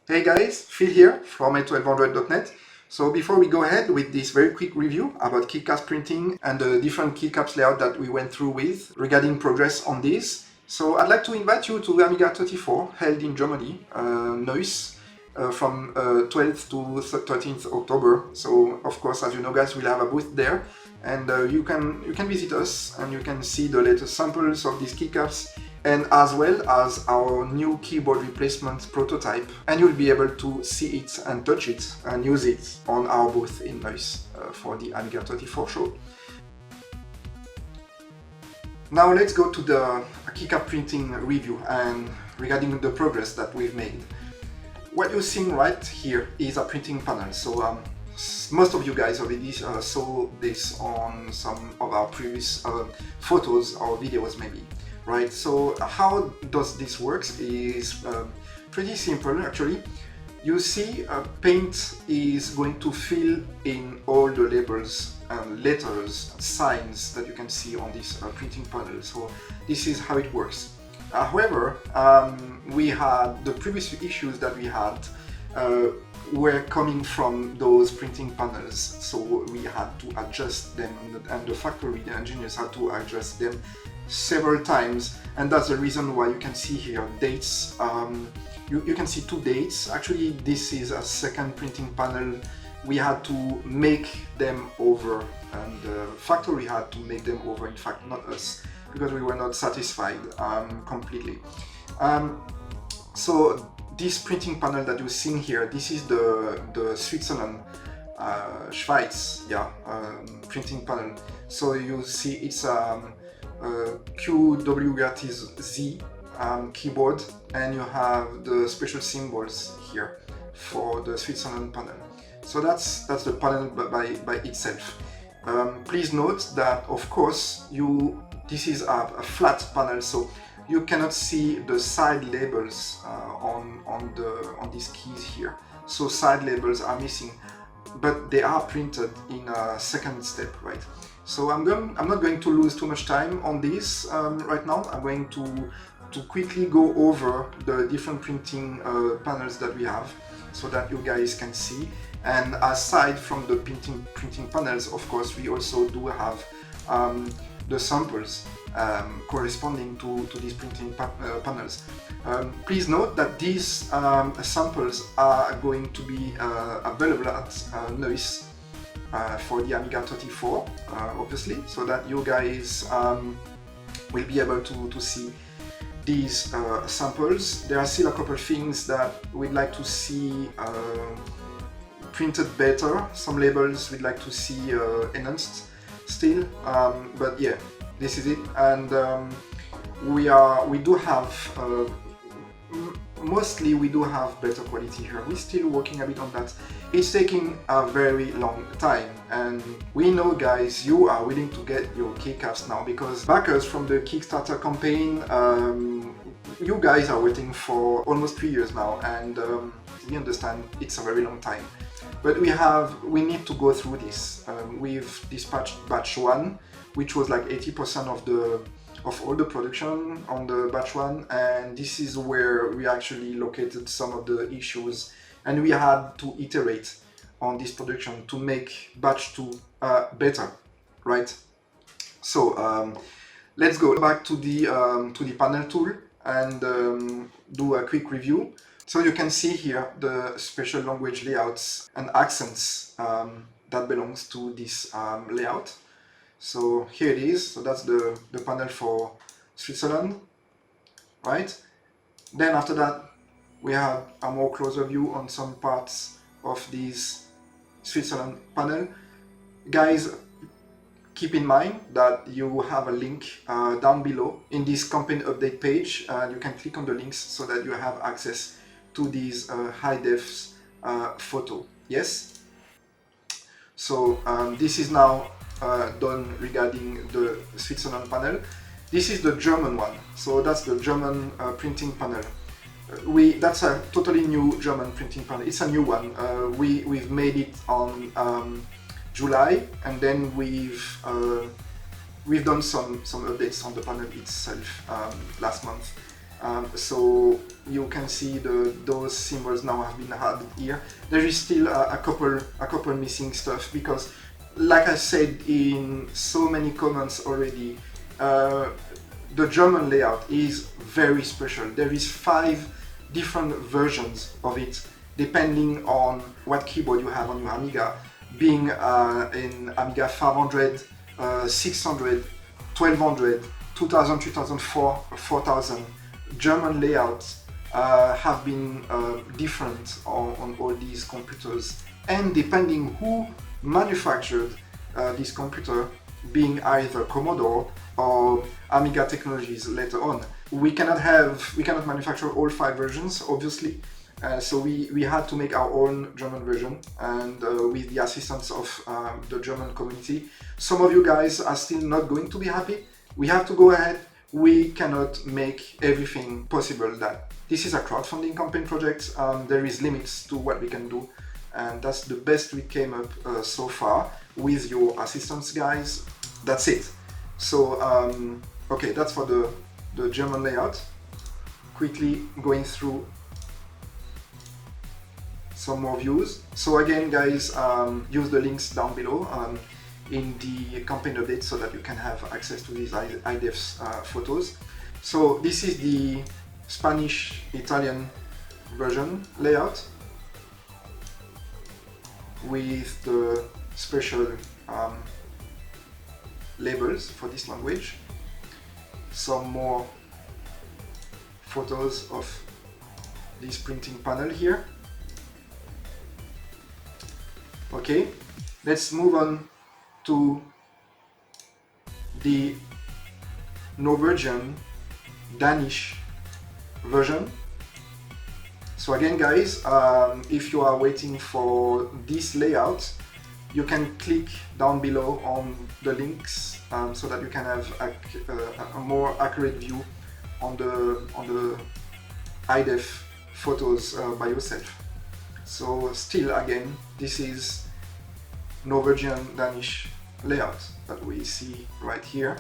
Hey guys, Phil here from a1200.net. So before we go ahead with this very quick review about Keycaps printing and the different Keycaps layout that we went through with regarding progress on this, so I'd like to invite you to Amiga 34 held in Germany, Neuss, from 12th to 13th October. So of course, as you know guys, we'll have a booth there, and you can visit us and you can see the latest samples of these keycaps and as well as our new keyboard replacement prototype, and you'll be able to see it and touch it and use it on our booth in Neuss for the Amiga 34 show. Now let's go to the keycap printing review and regarding the progress that we've made. What you're seeing right here is a printing panel. So most of you guys already saw this on some of our previous photos or videos maybe. Right, so how does this work is pretty simple actually. You see paint is going to fill in all the labels and letters, signs that you can see on this printing panel. So this is how it works. However, we had the previous issues that we had were coming from those printing panels, so we had to adjust them, and the factory, the engineers had to adjust them several times, and that's the reason why you can see here dates. You can see two dates. Actually, this is a second printing panel. We had to make them over, and the factory had to make them over, in fact not us, because we were not satisfied completely. So this printing panel that you're seeing here, this is the Switzerland Schweiz printing panel. So you see it's QWRTZ keyboard, and you have the special symbols here for the Switzerland panel. So that's the panel by itself. Please note that of course this is a flat panel, so you cannot see the side labels on these keys here. So side labels are missing, but they are printed in a second step, right? So I'm not going to lose too much time on this right now. I'm going to quickly go over the different printing panels that we have, so that you guys can see. And aside from the printing panels, of course, we also do have the samples corresponding to these printing panels. Please note that these samples are going to be available at Neuss for the Amiga 34, obviously, so that you guys will be able to see these samples. There are still a couple of things that we'd like to see printed better. Some labels we'd like to see enhanced still, but yeah, this is it. And we do have mostly we do have better quality here. We're still working a bit on that. It's taking a very long time, and we know guys, you are willing to get your keycaps now, because backers from the Kickstarter campaign, you guys are waiting for almost 3 years now, and we understand it's a very long time. But we need to go through this. We've dispatched batch 1, which was like 80% of all the production on the batch 1, and this is where we actually located some of the issues, and we had to iterate on this production to make batch 2 better, right? So let's go back to the panel tool and do a quick review. So you can see here the special language layouts and accents that belongs to this layout. So here it is. So that's the panel for Switzerland, right? Then after that, we have a more closer view on some parts of this Switzerland panel. Guys, keep in mind that you have a link down below in this campaign update page, and you can click on the links so that you have access to these high defs photo. Yes? So this is now done regarding the Switzerland panel. This is the German one, so that's the German printing panel. That's a totally new German printing panel. It's a new one. We've made it on July, and then we've done some updates on the panel itself last month. So you can see those symbols now have been added here. There is still a couple missing stuff because, like I said in so many comments already, the German layout is very special. There is 5 different versions of it depending on what keyboard you have on your Amiga, being in Amiga 500, 600, 1200, 2000, 2004, 4000. German layouts have been different on all these computers, and depending who manufactured this computer, being either Commodore or Amiga Technologies later on. We cannot manufacture all 5 versions, obviously. So we had to make our own German version, and with the assistance of the German community. Some of you guys are still not going to be happy. We have to go ahead. We cannot make everything possible. That this is a crowdfunding campaign project. There is limits to what we can do, and that's the best we came up so far with your assistance, guys. That's it. So okay, that's for the German layout. Quickly going through some more views. So again, guys, use the links down below in the campaign update so that you can have access to these IDEFs photos. So this is the Spanish-Italian version layout with the special labels for this language. Some more photos of this printing panel here. Okay, let's move on to the Norwegian Danish version. So again, guys, if you are waiting for this layout, you can click down below on the links so that you can have a more accurate view on the IDEF photos by yourself. So still, again, this is Norwegian Danish layout that we see right here.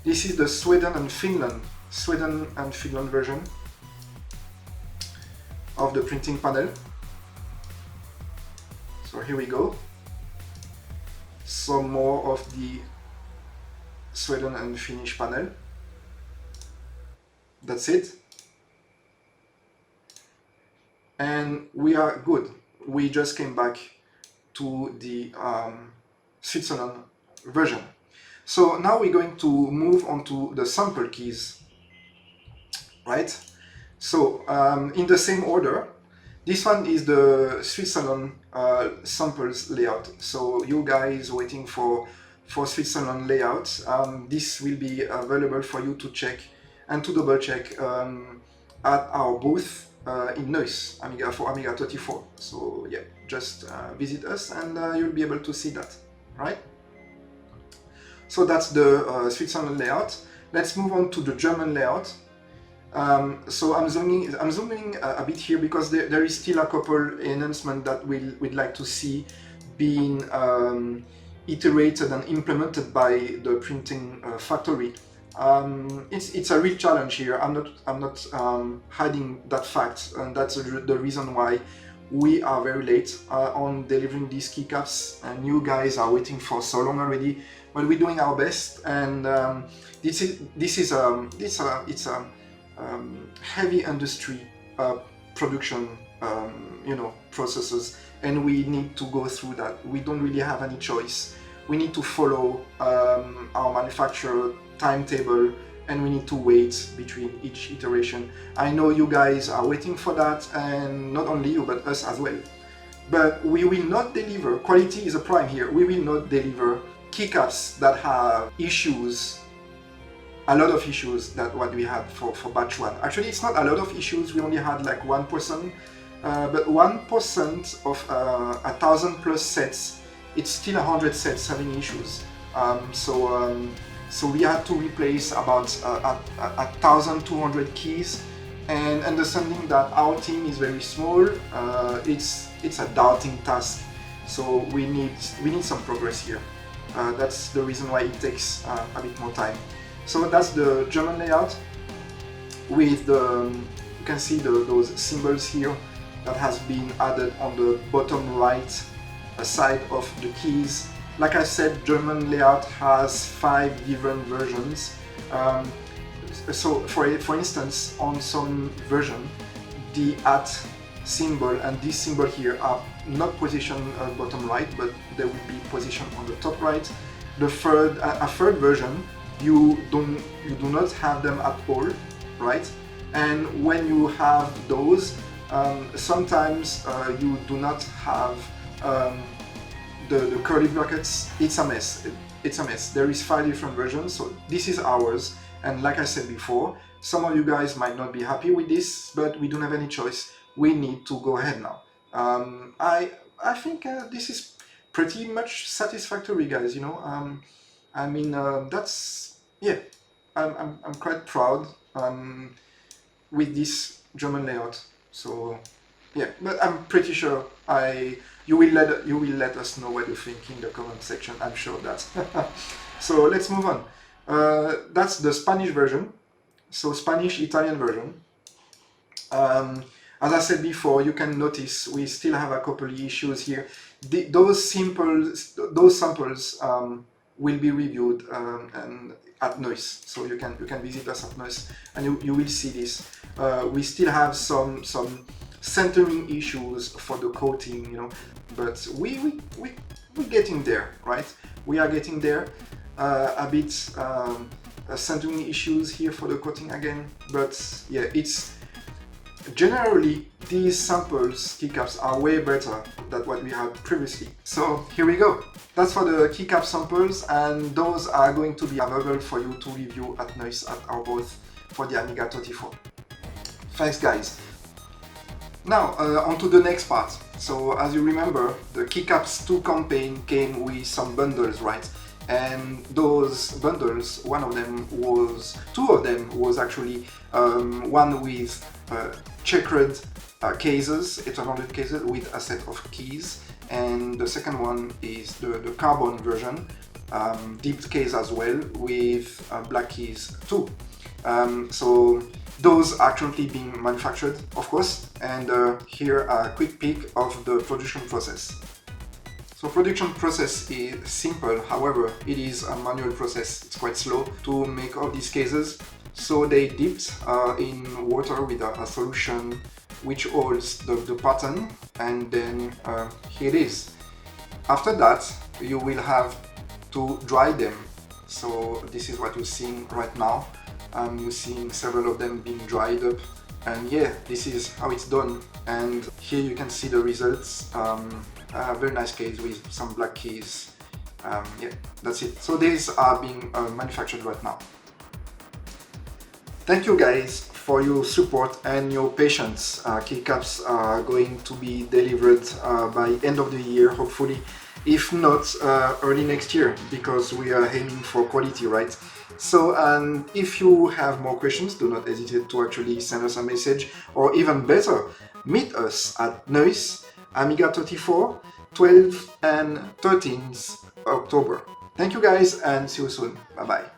This is the Sweden and Finland version of the printing panel. So here we go. Some more of the Sweden and Finnish panel. That's it. And we are good. We just came back to the Switzerland version. So now we're going to move on to the sample keys, right? So in the same order, this one is the Switzerland samples layout. So you guys waiting for Switzerland layouts, this will be available for you to check and to double check at our booth in Neuss, for Amiga 34. So yeah, just visit us and you'll be able to see that, right? So that's the Switzerland layout. Let's move on to the German layout. So I'm zooming a bit here because there is still a couple enhancements that we'd like to see being iterated and implemented by the printing factory. It's a real challenge here. I'm not hiding that fact, and that's the reason why we are very late on delivering these keycaps, and you guys are waiting for so long already. But we're doing our best, and it's a heavy industry production, processes, and we need to go through that. We don't really have any choice. We need to follow our manufacturer timetable, and we need to wait between each iteration. I know you guys are waiting for that, and not only you, but us as well. But we will not deliver, quality is a prime here, we will not deliver keycaps that have issues, a lot of issues that what we had for batch 1. Actually, it's not a lot of issues, we only had like 1%, but 1% of 1,000 plus sets, it's still 100 sets having issues. So we had to replace about 1,200 keys, and understanding that our team is very small, it's a daunting task. So we need some progress here. That's the reason why it takes a bit more time. So that's the German layout. with the, you can see those symbols here that has been added on the bottom right side of the keys. Like I said, German layout has 5 different versions. So for instance, on some version, the @ symbol and this symbol here are not positioned bottom right, but they will be positioned on the top right. The third version, you do not have them at all, right? And when you have those, sometimes you do not have the curly brackets. It's a mess. It's a mess. There is 5 different versions, so this is ours. And like I said before, some of you guys might not be happy with this, but we don't have any choice. We need to go ahead now. I think this is pretty much satisfactory, guys. You know, I mean, that's, yeah. I'm quite proud with this German layout. So yeah, but I'm pretty sure you will let us know what you think in the comment section. I'm sure that. So let's move on. That's the Spanish version. So Spanish-Italian version. As I said before, you can notice we still have a couple of issues here. Those samples will be reviewed and at Noise, so you can visit us at Noise and you will see this. We still have some centering issues for the coating, you know, but we're getting there, right? We are getting there. A bit centering issues here for the coating again, but yeah, it's generally these samples keycaps are way better than what we had previously. So here we go. That's for the keycap samples, and those are going to be available for you to review at Noise at our booth for the Amiga 34. Thanks, guys. Now on to the next part. So as you remember, the Keycaps 2 campaign came with some bundles, right? And those bundles, two of them was actually one with checkered cases, 800 cases with a set of keys, and the second one is the carbon version, dipped case as well with black keys too. So those are currently being manufactured, of course, and here a quick peek of the production process. So production process is simple, however, it is a manual process. It's quite slow to make all these cases. So they dipped in water with a solution which holds the pattern, and then here it is. After that, you will have to dry them. So this is what you're seeing right now. You're seeing several of them being dried up, and yeah, this is how it's done. And here you can see the results. A very nice case with some black keys. Yeah, that's it. So these are being manufactured right now. Thank you guys for your support and your patience. Keycaps are going to be delivered by end of the year, hopefully. If not, early next year, because we are aiming for quality, right? So if you have more questions, do not hesitate to actually send us a message, or even better, meet us at Noise, Amiga 34, 12th and 13th October. Thank you guys, and see you soon. Bye bye.